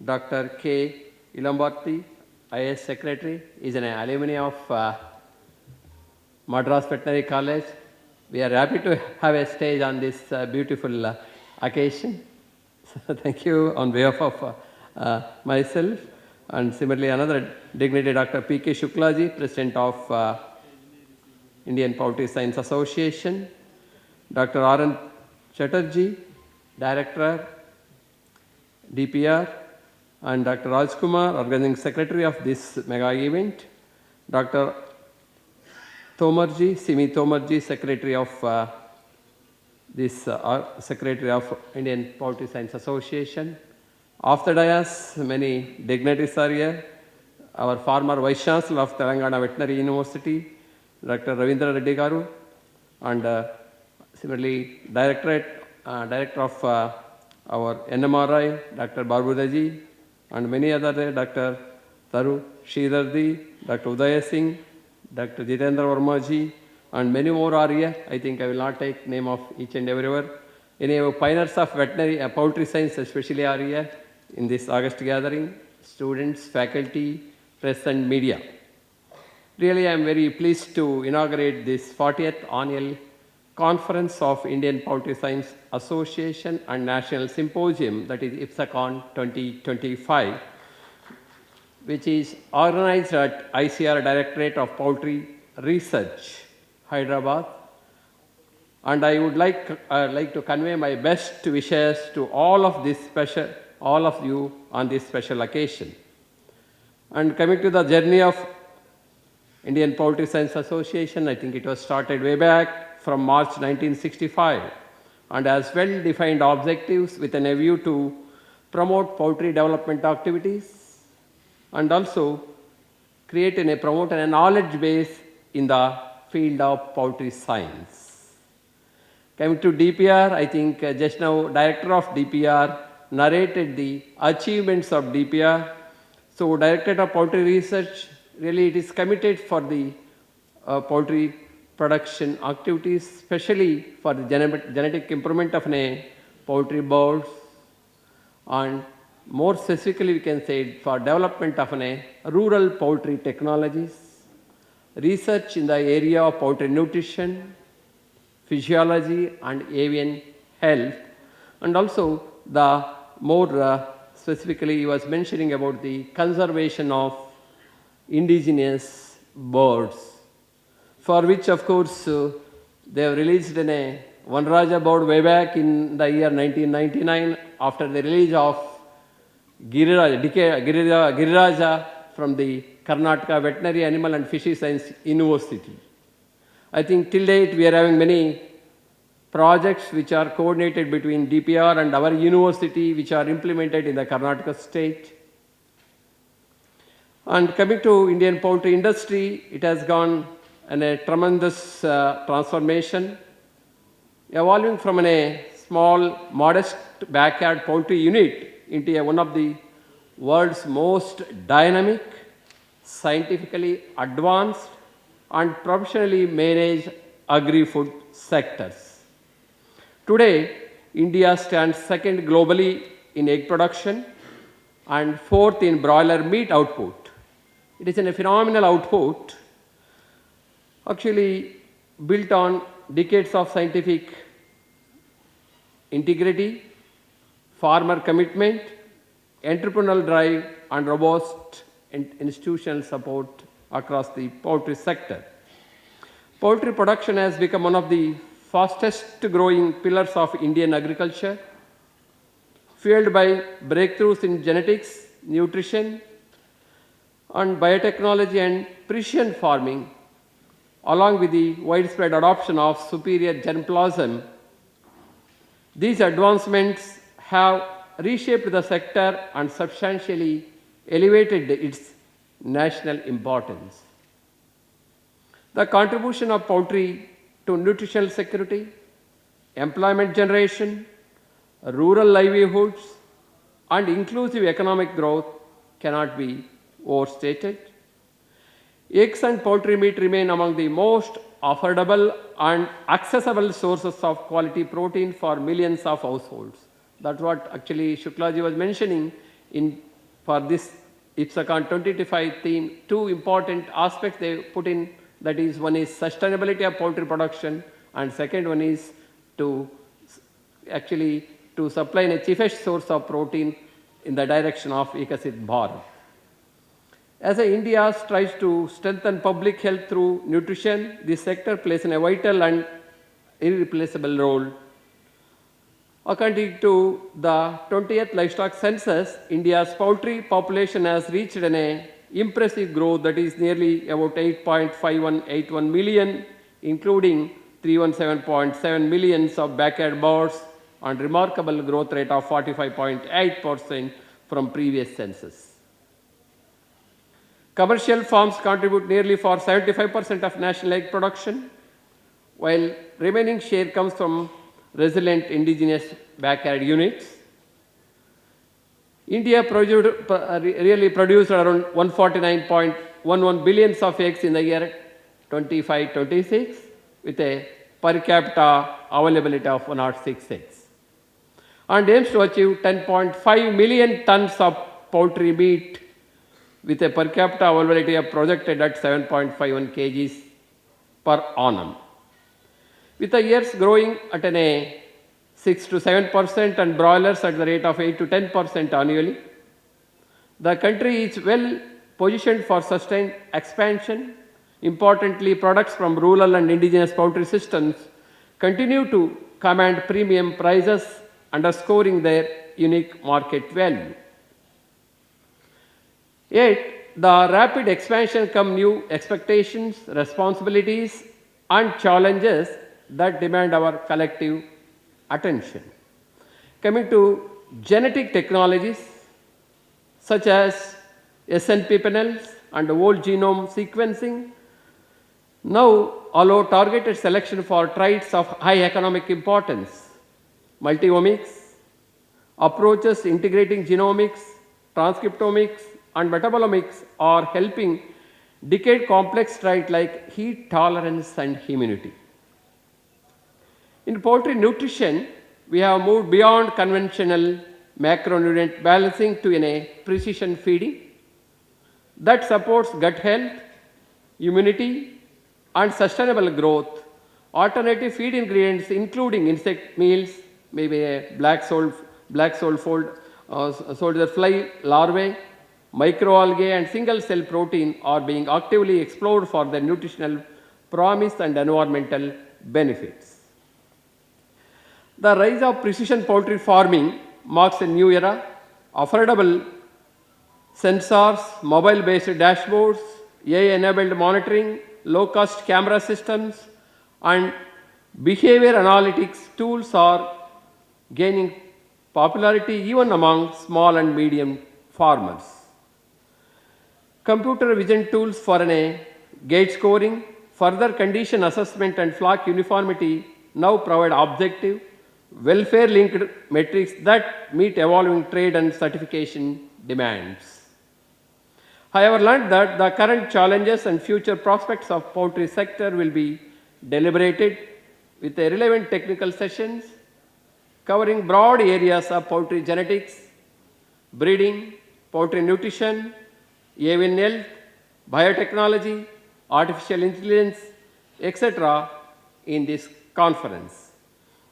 Dr. K. Ilambarthi, IS Secretary, is an alumni of Madras Veterinary College. We are happy to have a stage on this beautiful occasion. So thank you on behalf of myself, and similarly another dignitary, Dr. P.K. Shuklaji, President of Indian Poultry Science Association, Dr. R.N. Chatterjee, Director, DPR, and Dr. Rajkumar, Organizing Secretary of this mega event, Dr. Tomarji, Simi Tomarji, Secretary of Secretary of Indian Poultry Science Association. Off the dais, many dignitaries are here. Our former Vice Chancellor of Telangana Veterinary University, Dr. Ravindra Reddy Garu, and similarly Director of our NMRI, Dr. Barbudaji, and many other, Dr. Taru Sridharji, Dr. Udaya Singh, Dr. Jitendra Verma ji, and many more are here. I think I will not take name of each and everywhere. Any pioneers of veterinary poultry science especially are here in this August gathering, students, faculty, press and media. Really I am very pleased to inaugurate this 40th annual Conference of Indian Poultry Science Association and National Symposium, that is IPSACON 2025, which is organized at ICR Directorate of Poultry Research, Hyderabad. And I would like to convey my best wishes to all of you on this special occasion. And coming to the journey of Indian Poultry Science Association, I think it was started way back from March 1965 and has well-defined objectives with a view to promote poultry development activities and also promote a knowledge base in the field of poultry science. Coming to DPR, I think just now Director of DPR narrated the achievements of DPR. So Directorate of Poultry Research, really it is committed for the poultry production activities, especially for the genetic improvement of poultry birds, and more specifically we can say for development of rural poultry technologies, research in the area of poultry nutrition, physiology and avian health, and also the more specifically he was mentioning about the conservation of indigenous birds, for which of course they have released a Vanraja bird way back in the year 1999 after the release of Giriraja from the Karnataka Veterinary, Animal and Fisheries Science University. I think till date we are having many projects which are coordinated between DPR and our university, which are implemented in the Karnataka state. And coming to Indian poultry industry, it has gone in a tremendous transformation, evolving from a small, modest backyard poultry unit into one of the world's most dynamic, scientifically advanced, and professionally managed agri-food sectors. Today, India stands second globally in egg production and fourth in broiler meat output. It is a phenomenal output, actually built on decades of scientific integrity, farmer commitment, entrepreneurial drive, and robust institutional support across the poultry sector. Poultry production has become one of the fastest growing pillars of Indian agriculture, fueled by breakthroughs in genetics, nutrition, and biotechnology and precision farming, along with the widespread adoption of superior germplasm. These advancements have reshaped the sector and substantially elevated its national importance. The contribution of poultry to nutritional security, employment generation, rural livelihoods, and inclusive economic growth cannot be overstated. Eggs and poultry meat remain among the most affordable and accessible sources of quality protein for millions of households. That's what actually Shuklaji was mentioning in for this IPSACON 2025 theme. Two important aspects they put in, that is, one is sustainability of poultry production, and second one is to actually to supply a cheapest source of protein in the direction of Vikasit Bharat. As India strives to strengthen public health through nutrition, this sector plays a vital and irreplaceable role. According to the 20th Livestock Census, India's poultry population has reached an impressive growth, that is nearly about 8.5181 million, including 317.7 millions of backyard birds and remarkable growth rate of 45.8% from previous census. Commercial farms contribute nearly for 75% of national egg production, while remaining share comes from resilient indigenous backyard units. India really produced around 149.11 billions of eggs in the year 25-26, with a per capita availability of 106 eggs, and aims to achieve 10.5 million tons of poultry meat with a per capita availability of projected at 7.51 kgs per annum. With the years growing at a 6 to 7% and broilers at the rate of 8 to 10% annually, the country is well positioned for sustained expansion. Importantly, products from rural and indigenous poultry systems continue to command premium prices, underscoring their unique market value. Yet, the rapid expansion come new expectations, responsibilities, and challenges that demand our collective attention. Coming to genetic technologies such as SNP panels and whole genome sequencing now allow targeted selection for traits of high economic importance. Multiomics approaches integrating genomics, transcriptomics, and metabolomics are helping decode complex traits like heat tolerance and immunity. In poultry nutrition, we have moved beyond conventional macronutrient balancing to a precision feeding that supports gut health, immunity, and sustainable growth. Alternative feed ingredients, including insect meals, maybe a black soldier fly larvae, microalgae, and single cell protein, are being actively explored for their nutritional promise and environmental benefits. The rise of precision poultry farming marks a new era. Affordable sensors, mobile-based dashboards, AI-enabled monitoring, low-cost camera systems, and behavior analytics tools are gaining popularity even among small and medium farmers. Computer vision tools for gate scoring, further condition assessment, and flock uniformity now provide objective, welfare-linked metrics that meet evolving trade and certification demands. I have learned that the current challenges and future prospects of poultry sector will be deliberated with relevant technical sessions covering broad areas of poultry genetics, breeding, poultry nutrition, avian health, biotechnology, artificial intelligence, etc. in this conference.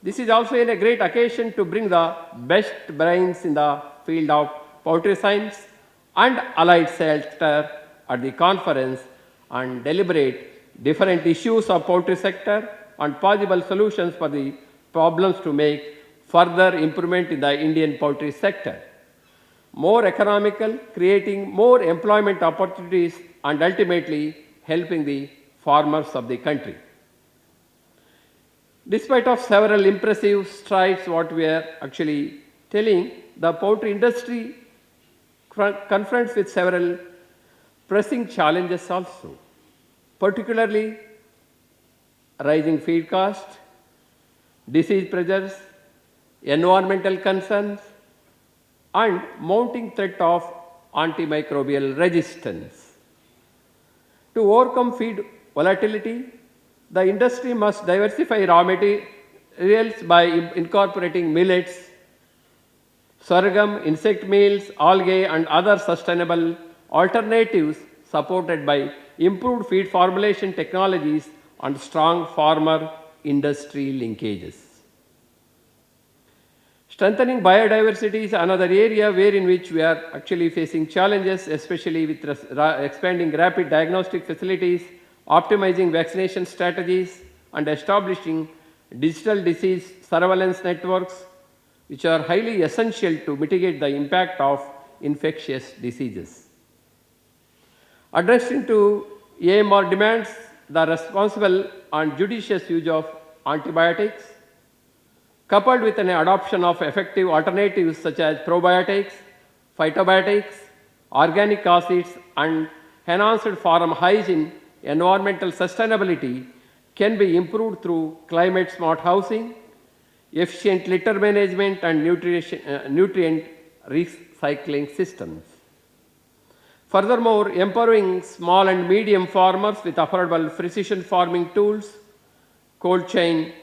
This is also a great occasion to bring the best brains in the field of poultry science and allied sector at the conference and deliberate different issues of poultry sector and possible solutions for the problems to make further improvement in the Indian poultry sector. More economical, creating more employment opportunities, and ultimately helping the farmers of the country. Despite of several impressive strides, what we are actually telling, the poultry industry confronts with several pressing challenges also, particularly rising feed cost, disease pressures, environmental concerns, and mounting threat of antimicrobial resistance. To overcome feed volatility, The industry must diversify raw materials by incorporating millets, sorghum, insect meals, algae, and other sustainable alternatives supported by improved feed formulation technologies and strong farmer industry linkages. Strengthening biodiversity is another area where in which we are actually facing challenges, especially with expanding rapid diagnostic facilities, optimizing vaccination strategies, and establishing digital disease surveillance networks, which are highly essential to mitigate the impact of infectious diseases. Addressing to AMR demands the responsible and judicious use of antibiotics, coupled with an adoption of effective alternatives such as probiotics, phytobiotics, organic acids, and enhanced farm hygiene, environmental sustainability can be improved through climate smart housing, efficient litter management, and nutrient recycling systems. Furthermore, empowering small and medium farmers with affordable precision farming tools, cold chain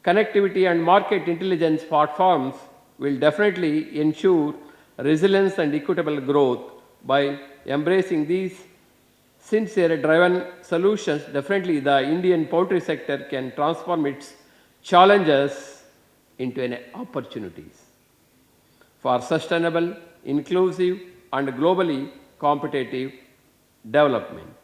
connectivity, and market intelligence platforms will definitely ensure resilience and equitable growth. By embracing these sincere driven solutions, definitely the Indian poultry sector can transform its challenges into opportunities for sustainable, inclusive, and globally competitive development.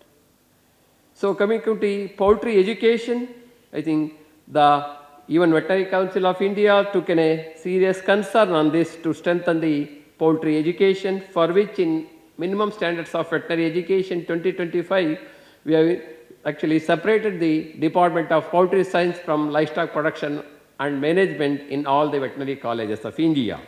So coming to the poultry education, I think the even Veterinary Council of India took a serious concern on this to strengthen the poultry education, for which in minimum standards of veterinary education 2025, we have actually separated the Department of Poultry Science from livestock production and management in all the veterinary colleges of India.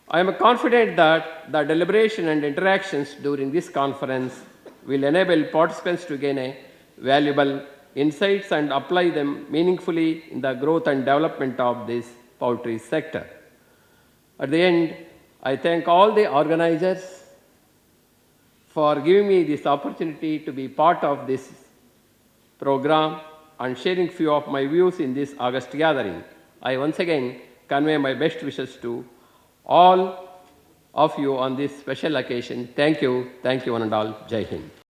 I am confident that the deliberation and interactions during this conference will enable participants to gain a valuable insights and apply them meaningfully in the growth and development of this poultry sector. At the end, I thank all the organizers for giving me this opportunity to be part of this program and sharing few of my views in this August gathering. I once again convey my best wishes to all of you on this special occasion. Thank you one and all. Jai Hind.